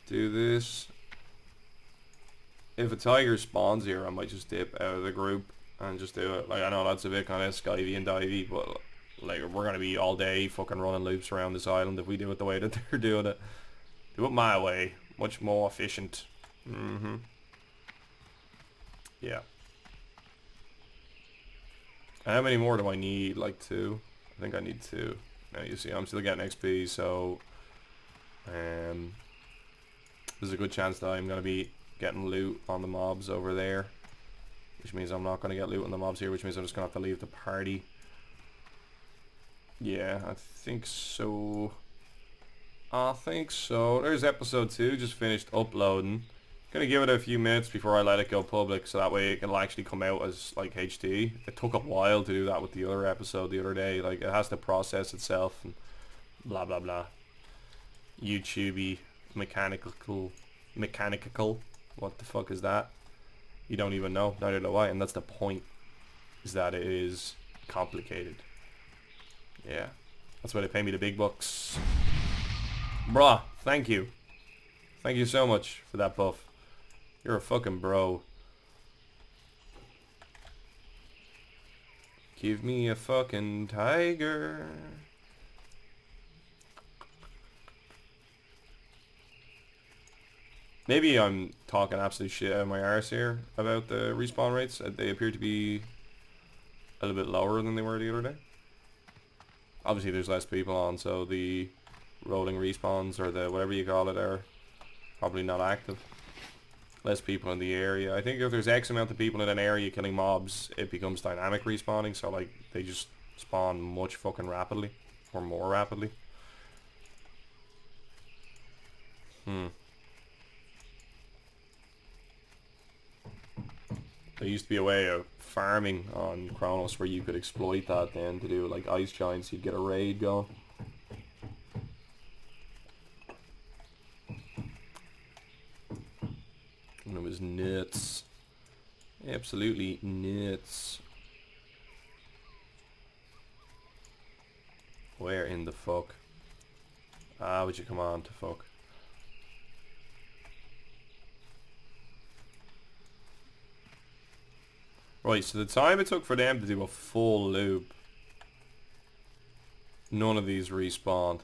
do this. If a tiger spawns here, I might just dip out of the group and just do it. Like, I know that's a bit kind of skivey and divey, but like, we're going to be all day fucking running loops around this island if we do it the way that they're doing it. Do it my way. Much more efficient. Yeah. How many more do I need? Like 2? I think I need 2. Now you see I'm still getting XP, so there's a good chance that I'm going to be getting loot on the mobs over there, which means I'm not going to get loot on the mobs here, which means I'm just going to have to leave the party. Yeah, I think so. There's episode 2 just finished uploading. Gonna give it a few minutes before I let it go public, so that way it can actually come out as like HD. It took a while to do that with the other episode the other day. Like, it has to process itself and blah blah blah. YouTubey mechanical. What the fuck is that? You don't even know. Neither do I, and that's the point. Is that it is complicated. Yeah, that's why they pay me the big bucks. Bruh, thank you. Thank you so much for that buff. You're a fucking bro. Give me a fucking tiger. Maybe I'm talking absolute shit out of my arse here about the respawn rates. They appear to be a little bit lower than they were the other day. Obviously there's less people on, so the rolling respawns, or the whatever you call it, are probably not active. Less people in the area. I think if there's X amount of people in an area killing mobs, it becomes dynamic respawning, so like they just spawn much fucking rapidly, or more rapidly. There used to be a way of farming on Chronos where you could exploit that then to do like ice giants. You'd get a raid going. And it was nuts. Absolutely nuts. Where in the fuck? Ah, would you come on to fuck? Right, so the time it took for them to do a full loop, none of these respawned.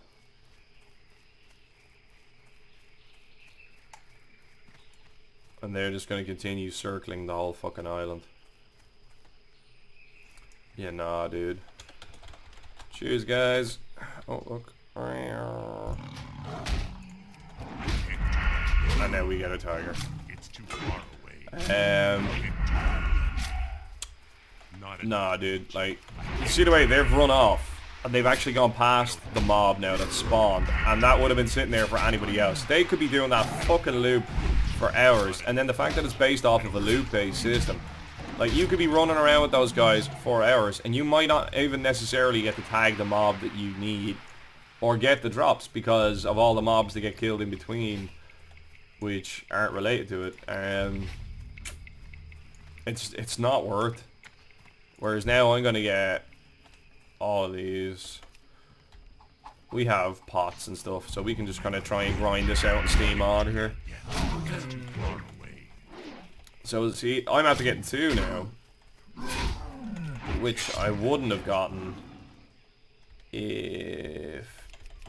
And they're just going to continue circling the whole fucking island. Yeah, nah, dude. Cheers, guys. Oh, look. And now we get a tiger. It's too far away. Nah, dude. Like, you see the way they've run off, and they've actually gone past the mob now that spawned, and that would have been sitting there for anybody else. They could be doing that fucking loop for hours, and then the fact that it's based off of a loop-based system, like, you could be running around with those guys for hours, and you might not even necessarily get to tag the mob that you need, or get the drops because of all the mobs that get killed in between, which aren't related to it. It's not worth. Whereas now I'm gonna get all of these. We have pots and stuff, so we can just kind of try and grind this out and steam on here. So see, I'm after getting 2 now, which I wouldn't have gotten if...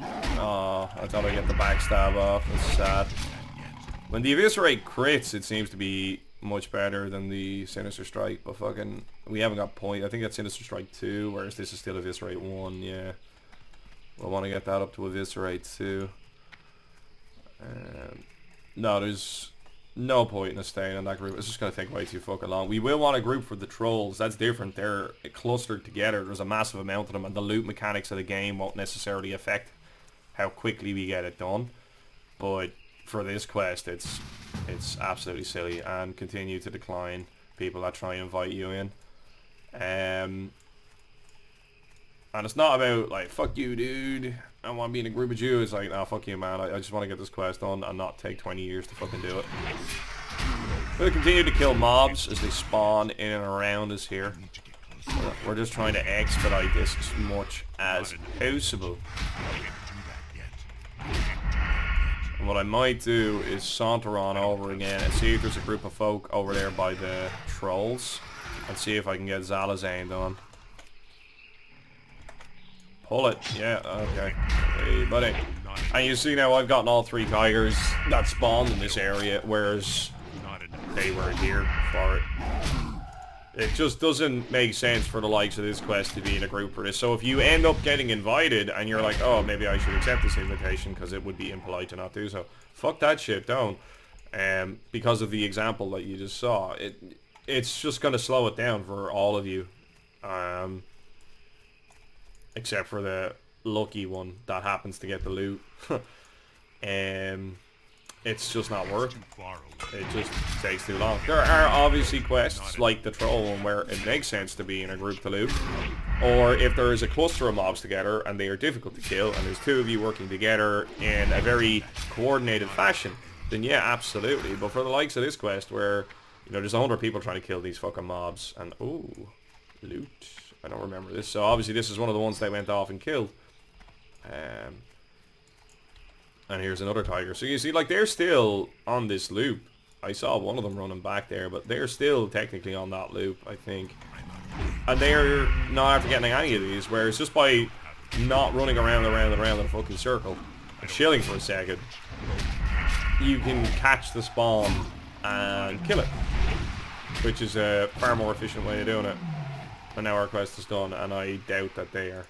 Oh, I thought I'd get the backstab off. That's sad. When the Eviscerate crits, it seems to be much better than the Sinister Strike, but fucking, we haven't got point. I think that's Sinister Strike 2, whereas this is still Eviscerate 1, yeah. We'll want to get that up to Eviscerate 2. No, there's no point in us staying in that group. It's just going to take way too fucking long. We will want a group for the trolls. That's different. They're clustered together. There's a massive amount of them, and the loot mechanics of the game won't necessarily affect how quickly we get it done. But for this quest, it's absolutely silly, and continue to decline people that try and invite you in. And it's not about like, fuck you, dude, I want to be in a group with you. It's like, nah, fuck you, man. I just want to get this quest done and not take 20 years to fucking do it. We'll continue to kill mobs as they spawn in and around us here. We're just trying to expedite this as much as possible. And what I might do is saunter on over again and see if there's a group of folk over there by the trolls, and see if I can get Zalazane done. Pull it. Yeah, okay. Hey, buddy. And you see now I've gotten all 3 tigers that spawned in this area, whereas they weren't here for it. It just doesn't make sense for the likes of this quest to be in a group for this. So if you end up getting invited and you're like, oh, maybe I should accept this invitation because it would be impolite to not do so. Fuck that shit, don't. Because of the example that you just saw, it's just going to slow it down for all of you. Except for the lucky one that happens to get the loot. It's just not worth it. It just takes too long. There are obviously quests like the troll one where it makes sense to be in a group to loot. Or if there is a cluster of mobs together and they are difficult to kill and there's 2 of you working together in a very coordinated fashion, then yeah, absolutely. But for the likes of this quest where, you know, there's 100 people trying to kill these fucking mobs and, ooh, loot. I don't remember this. So obviously this is one of the ones they went off and killed. And here's another tiger. So you see, like, they're still on this loop. I saw one of them running back there, but they're still technically on that loop, I think. And they're not after getting any of these, whereas just by not running around in a fucking circle and chilling for a second, you can catch the spawn and kill it, which is a far more efficient way of doing it. And now our quest is done, and I doubt that they are.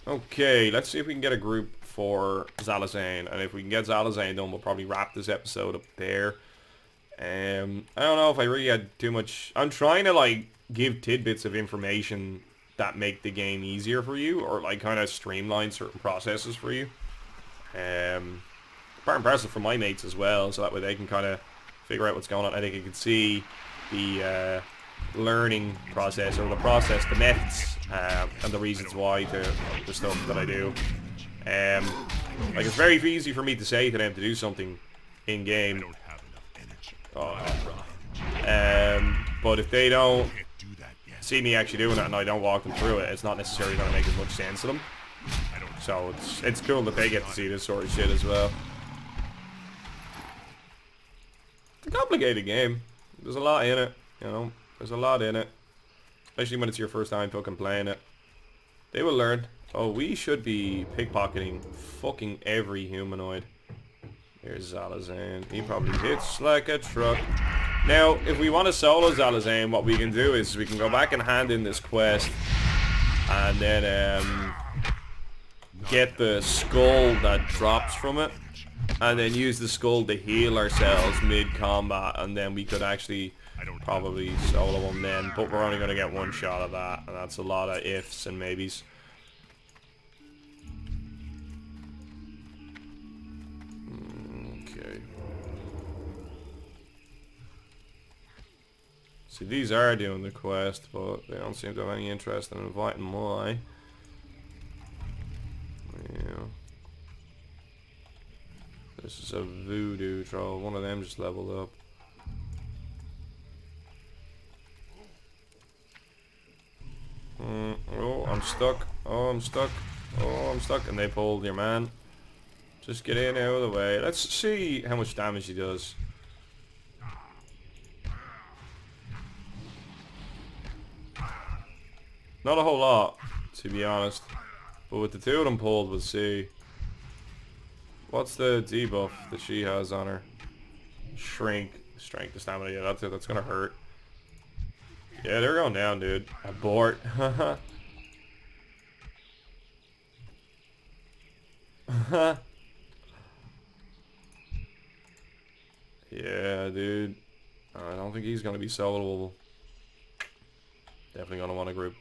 Okay, let's see if we can get a group for Zalazane, and if we can get Zalazane done, we'll probably wrap this episode up there. I don't know if I really had too much. I'm trying to like give tidbits of information that make the game easier for you, or like kind of streamline certain processes for you. Quite impressive for my mates as well, so that way they can kind of figure out what's going on. I think you can see the learning process, or the process, the methods, and the reasons why to the stuff that I do. Like, it's very easy for me to say to them to do something in game. But if they don't see me actually doing it and I don't walk them through it, it's not necessarily going to make as much sense to them. So it's cool that they get to see this sort of shit as well. It's a complicated game. There's a lot in it, you know. There's a lot in it. Especially when it's your first time fucking playing it. They will learn. Oh, we should be pickpocketing fucking every humanoid. Here's Zalazane. He probably hits like a truck. Now, if we want to solo Zalazane, what we can do is we can go back and hand in this quest. And then get the skull that drops from it. And then use the skull to heal ourselves mid-combat. And then we could actually probably solo him then. But we're only going to get one shot of that. And that's a lot of ifs and maybes. Okay. See, these are doing the quest, but they don't seem to have any interest in inviting my. Yeah. This is a voodoo troll. One of them just leveled up. Oh, I'm stuck. Oh, I'm stuck. Oh, I'm stuck. And they pulled your man. Just get in out of the way. Let's see how much damage he does. Not a whole lot, to be honest. But with the two of them pulled, we'll see. What's the debuff that she has on her? Shrink. Strength to stamina. Yeah, that's it. That's gonna hurt. Yeah, they're going down, dude. Abort. Yeah, dude. I don't think he's gonna be soloable. Definitely gonna want a group.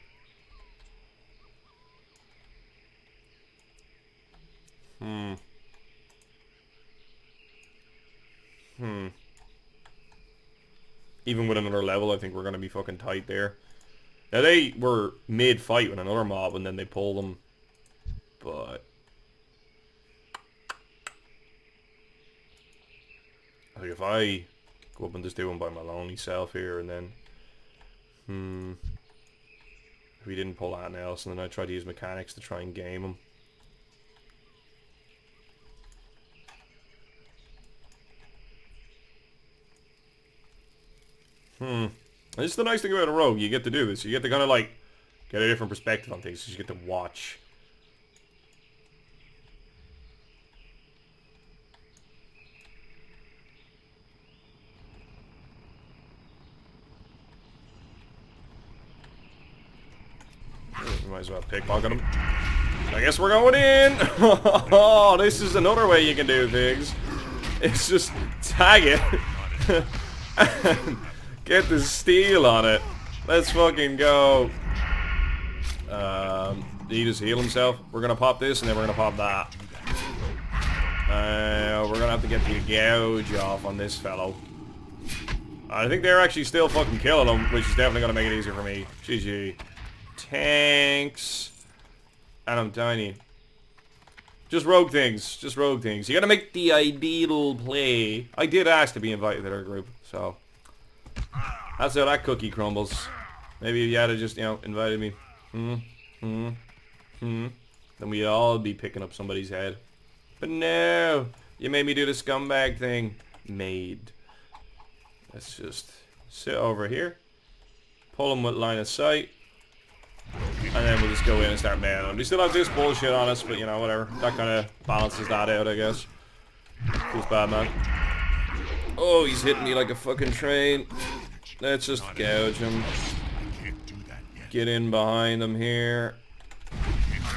Even with another level, I think we're gonna be fucking tight there. Now, they were mid-fight with another mob, and then they pulled them. But I think if I go up and just do one by my lonely self here, and then if we didn't pull anything else, and then I tried to use mechanics to try and game him. This is the nice thing about a rogue. You get to do this. You get to kind of like get a different perspective on things. You get to watch. Might as well pickpocket him. I guess we're going in. Oh, this is another way you can do things. It's just tag it. Get the steal on it. Let's fucking go. Did he just heal himself? We're gonna pop this and then we're gonna pop that. We're gonna have to get the gouge off on this fellow. I think they're actually still fucking killing him, which is definitely gonna make it easier for me. GG. Tanks. And I'm tiny. Just rogue things. Just rogue things. You gotta make the ideal play. I did ask to be invited to their group, so that's how that cookie crumbles. Maybe if you had just, you know, invited me. Then we'd all be picking up somebody's head. But no! You made me do the scumbag thing. Made. Let's just sit over here. Pull them with line of sight. And then we'll just go in and start mailing them. We still have this bullshit on us, but you know, whatever. That kind of balances that out, I guess. Feels bad, man. Oh, he's hitting me like a fucking train. Let's just gouge him. Get in behind him here.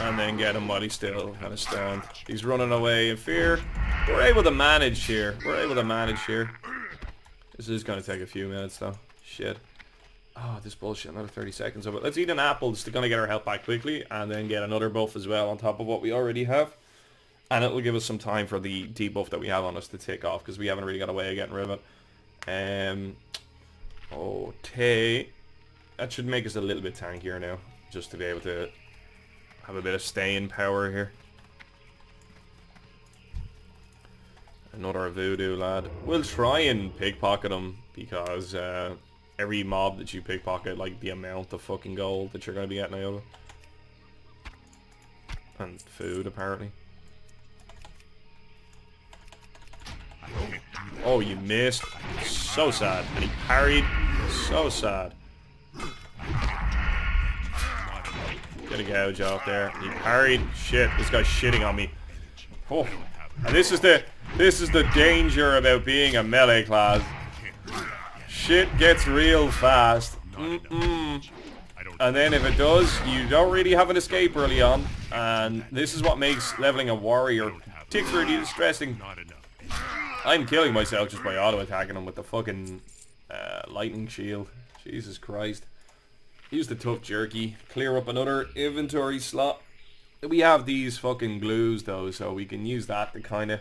And then get him while he's still kind of stunned. He's running away in fear. We're able to manage here. This is going to take a few minutes though. Shit. Oh, this bullshit. Another 30 seconds of it. Let's eat an apple just to kind of get our health back quickly. And then get another buff as well on top of what we already have. And it will give us some time for the debuff that we have on us to tick off. Because we haven't really got a way of getting rid of it. Okay. That should make us a little bit tankier now. Just to be able to have a bit of staying power here. Another voodoo lad. We'll try and pickpocket him because every mob that you pickpocket, like the amount of fucking gold that you're going to be getting out of it. And food apparently. Oh, you missed. So sad. And he parried. So sad. Get a gouge out there. He parried. Shit, this guy's shitting on me. Oh. And this is the danger about being a melee class. Shit gets real fast. And then if it does, you don't really have an escape early on. And this is what makes leveling a warrior particularly distressing. I'm killing myself just by auto-attacking him with the fucking lightning shield. Jesus Christ. Use the tough jerky. Clear up another inventory slot. We have these fucking glues though, so we can use that to kind of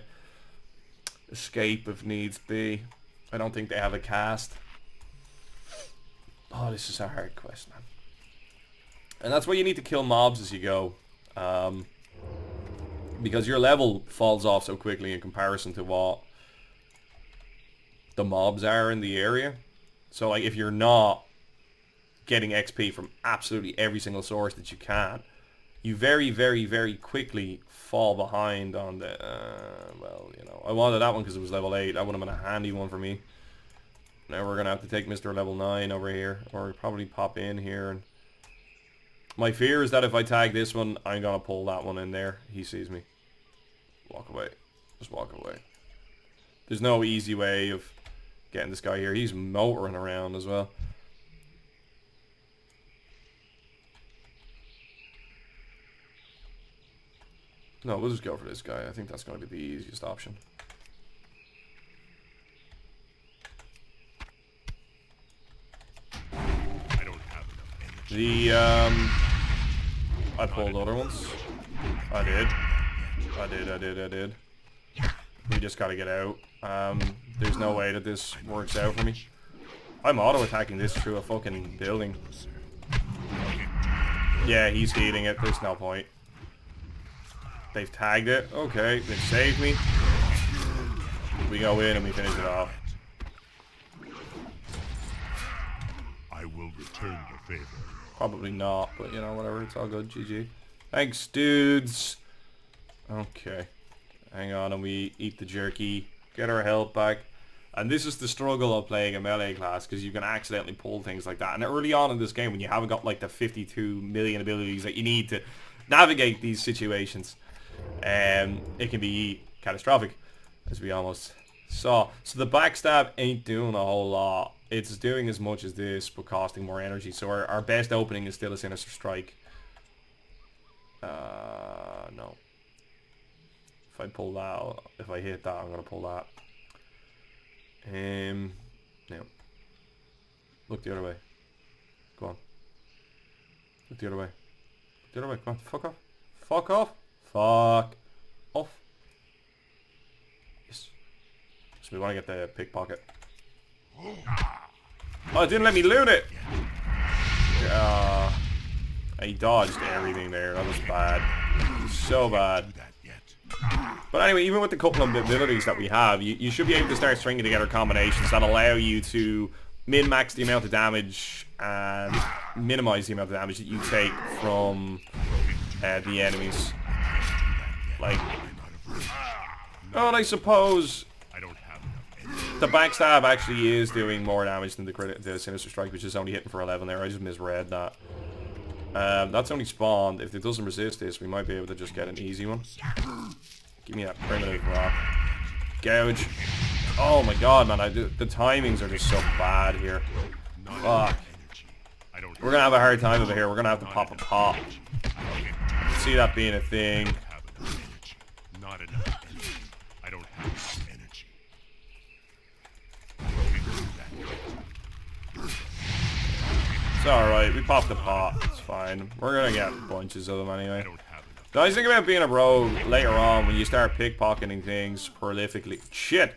escape if needs be. I don't think they have a cast. Oh, this is a hard quest, man. And that's why you need to kill mobs as you go. Because your level falls off so quickly in comparison to what the mobs are in the area. So like if you're not getting XP from absolutely every single source that you can, you very, very, very quickly fall behind on the, well, you know, I wanted that one because it was level 8. That would have been a handy one for me. Now we're going to have to take Mr. Level 9 over here, or probably pop in here. And my fear is that if I tag this one, I'm going to pull that one in there. He sees me. Walk away. Just walk away. There's no easy way of getting this guy here. He's motoring around as well. No, we'll just go for this guy. I think that's going to be the easiest option. I don't have enough energy. I pulled other ones. I did. We just gotta get out. There's no way that this works out for me. I'm auto-attacking this through a fucking building. Yeah, he's healing it. There's no point. They've tagged it. Okay, they've saved me. We go in and we finish it off. I will return the favor. Probably not, but you know, whatever. It's all good. GG. Thanks, dudes. Okay. Hang on, and we eat the jerky. Get our health back. And this is the struggle of playing a melee class, because you can accidentally pull things like that. And early on in this game, when you haven't got like the 52 million abilities that you need to navigate these situations, it can be catastrophic, as we almost saw. So the backstab ain't doing a whole lot. It's doing as much as this, but costing more energy. So our best opening is still a Sinister Strike. No. If I pull that, if I hit that, I'm gonna pull that. No. Look the other way. Go on. Look the other way. Look the other way. Come on. Fuck off. Fuck off. Fuck off. Yes. So we want to get the pickpocket. Oh, it didn't let me loot it. He dodged everything there. That was bad. So bad. But anyway, even with the couple of abilities that we have, you should be able to start stringing together combinations that allow you to min-max the amount of damage and minimize the amount of damage that you take from the enemies. Like, oh, I suppose the backstab actually is doing more damage than the Sinister Strike, which is only hitting for 11 there. I just misread that. That's only spawned. If it doesn't resist this, we might be able to just get an easy one. Give me that primitive rock. Gouge. Oh my god, man. The timings are just so bad here. Fuck. We're gonna have a hard time over here. We're gonna have to pop a pot. See that being a thing. Not enough energy. I don't have enough energy. It's alright. We popped the pot. It's fine. We're gonna get bunches of them anyway. I don't have enough. The nice thing about being a rogue later on when you start pickpocketing things prolifically. Shit!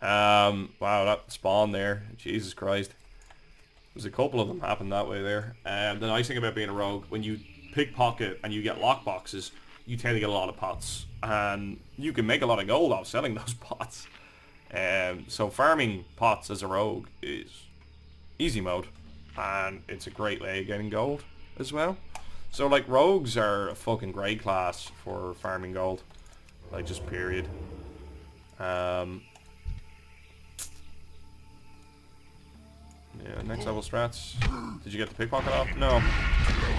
Wow, that spawned there. Jesus Christ. There's a couple of them happened that way there. The nice thing about being a rogue, when you pickpocket and you get lockboxes, you tend to get a lot of pots. And you can make a lot of gold off selling those pots. So farming pots as a rogue is easy mode. And it's a great way of getting gold as well. So like rogues are a fucking great class for farming gold. Like just period. Yeah, next level strats. Did you get the pickpocket off? No.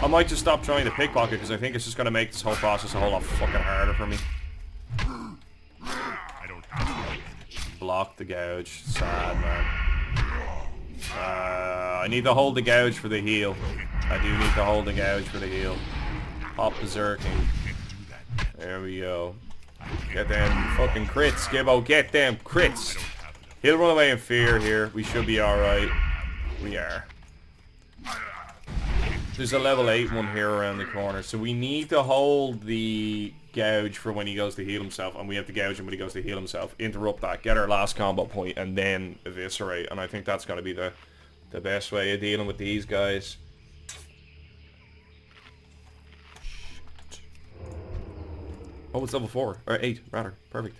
I might just stop trying to pickpocket because I think it's just going to make this whole process a whole lot fucking harder for me. I don't have enough energy. Block the gouge. Sad, man. I need to hold the gouge for the heal. I do need to hold the gouge for the heal. Pop berserking. There we go. Get them fucking crits, Gibbo. Get them crits. He'll run away in fear here. We should be alright. We are. There's a level 8 one here around the corner. So we need to hold the gouge for when he goes to heal himself. And we have to gouge him when he goes to heal himself. Interrupt that. Get our last combo point. And then eviscerate. And I think that's going to be the best way of dealing with these guys. Oh, it's level 4. Or 8, rather. Perfect.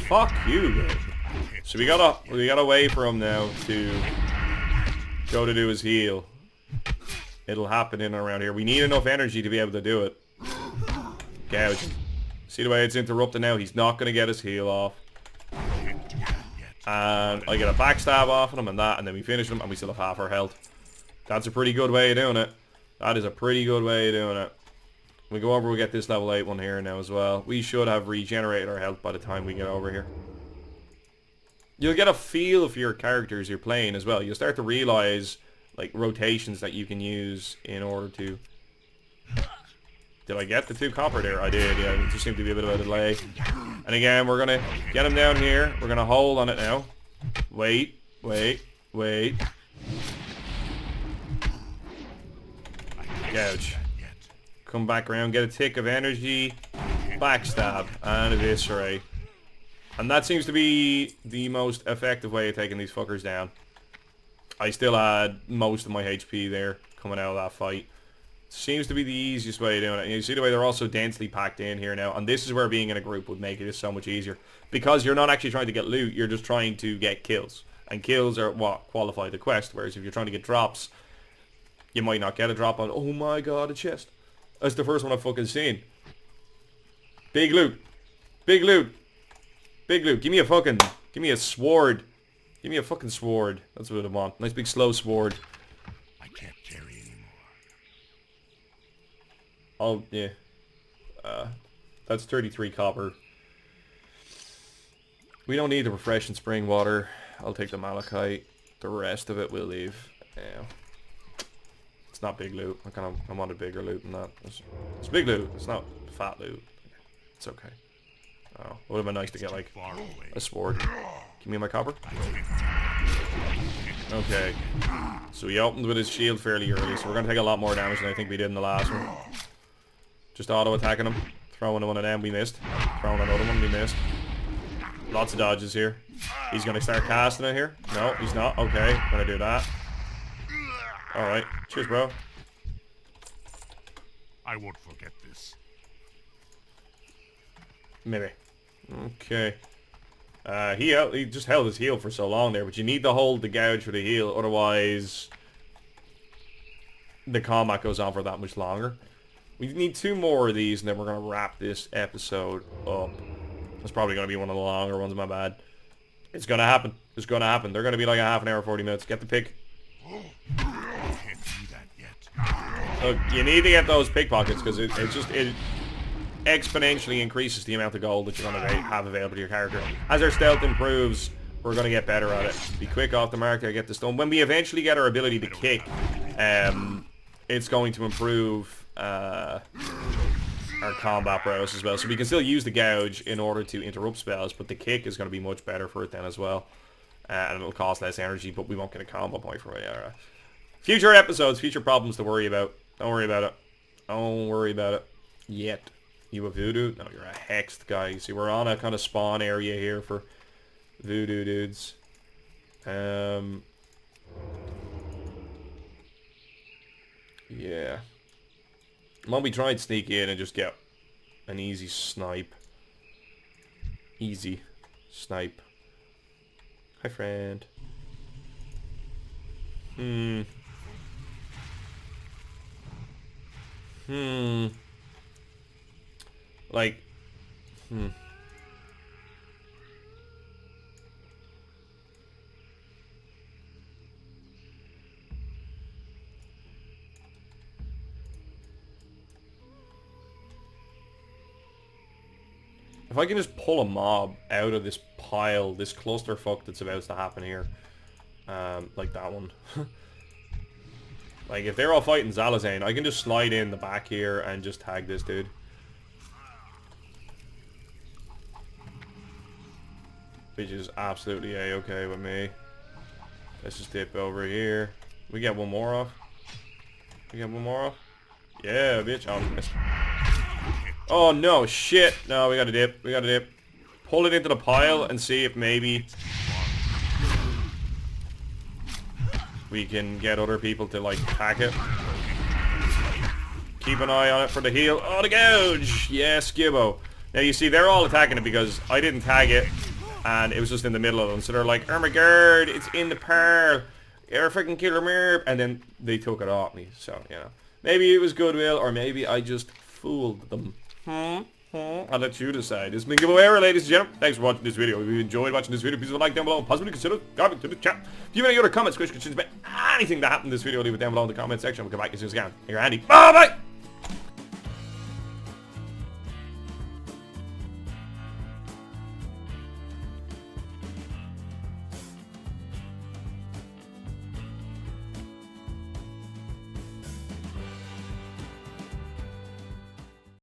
Fuck you, guys. So we gotta wait for him now to go to do his heal. It'll happen in and around here. We need enough energy to be able to do it. Gouge him. See the way it's interrupted now? He's not gonna get his heal off. And I get a backstab off of him and that, and then we finish him and we still have half our health. That's a pretty good way of doing it. That is a pretty good way of doing it. We go over, we get this level 8 one here now as well. We should have regenerated our health by the time we get over here. You'll get a feel for your characters you're playing as well. You'll start to realise like rotations that you can use in order to... Did I get the 2 copper there? I did, yeah. There just seemed to be a bit of a delay. And again, we're going to get him down here. We're going to hold on it now. Wait, wait, wait. Gouge. Come back around, get a tick of energy, backstab, and eviscerate. And that seems to be the most effective way of taking these fuckers down. I still had most of my HP there coming out of that fight. Seems to be the easiest way of doing it. And you see the way they're also densely packed in here now. And this is where being in a group would make it so much easier. Because you're not actually trying to get loot, you're just trying to get kills. And kills are what qualify the quest. Whereas if you're trying to get drops, you might not get a drop on, oh my god, a chest. That's the first one I've fucking seen. Big loot. Big loot. Big loot. Give me a sword. Give me a fucking sword. That's what I want. Nice big slow sword. I can't carry anymore. Oh, yeah. That's 33 copper. We don't need the refreshing spring water. I'll take the malachite. The rest of it we'll leave. Yeah. It's not big loot. I wanted bigger loot than that. It's big loot. It's not fat loot. It's okay. Oh, it would have been nice to get like a sword. Give me my copper. Okay. So he opened with his shield fairly early, so we're going to take a lot more damage than I think we did in the last one. Just auto-attacking him. Throwing one of them, we missed. Throwing another one, we missed. Lots of dodges here. He's going to start casting it here. No, he's not. Okay, going to do that. Alright. Cheers, bro. I won't forget this. Maybe. Okay. He just held his heal for so long there, but you need to hold the gouge for the heal, otherwise the combat goes on for that much longer. We need 2 more of these, and then we're going to wrap this episode up. That's probably going to be one of the longer ones, my bad. It's going to happen. It's going to happen. They're going to be like a half an hour, 40 minutes. Get the pick. Can't do that yet. Look, you need to get those pickpockets, because exponentially increases the amount of gold that you're going to have available to your character. As our stealth improves, we're going to get better at it. Be quick off the mark there, get this done. When we eventually get our ability to kick, it's going to improve our combat prowess as well. So we can still use the gouge in order to interrupt spells, but the kick is going to be much better for it then as well. And it'll cost less energy, but we won't get a combo point from it. Right. Future episodes, future problems to worry about. Don't worry about it. Don't worry about it. Yet. You a voodoo? No, you're a hexed guy. You see, we're on a kind of spawn area here for voodoo dudes. Yeah. Why don't we try and sneak in and just get an easy snipe? Easy snipe. Hi, friend. Like, if I can just pull a mob out of this pile, this clusterfuck that's about to happen here, like that one. Like, if they're all fighting Zalazane, I can just slide in the back here and just tag this dude. Which is absolutely a-okay with me. Let's just dip over here. We get one more off. We get one more off. Yeah, bitch. Oh, missed. Oh no, shit. No, we gotta dip. We gotta dip. Pull it into the pile and see if maybe we can get other people to, like, pack it. Keep an eye on it for the heal. Oh, the gouge! Yes, Gibboeire. Now, you see, they're all attacking it because I didn't tag it, and it was just in the middle of them. So they're like, oh my god, it's in the pearl. You're a freaking killer merp. And then they took it off me. So, you know. Maybe it was goodwill, or maybe I just fooled them. I'll let you decide. This has been Gibboeire, ladies and gentlemen. Thanks for watching this video. If you enjoyed watching this video, please leave a like down below and possibly consider commenting to the chat. If you have any other comments, questions about anything that happened in this video, leave it down below in the comment section. We'll come back as soon as I can. You're Andy. Bye bye!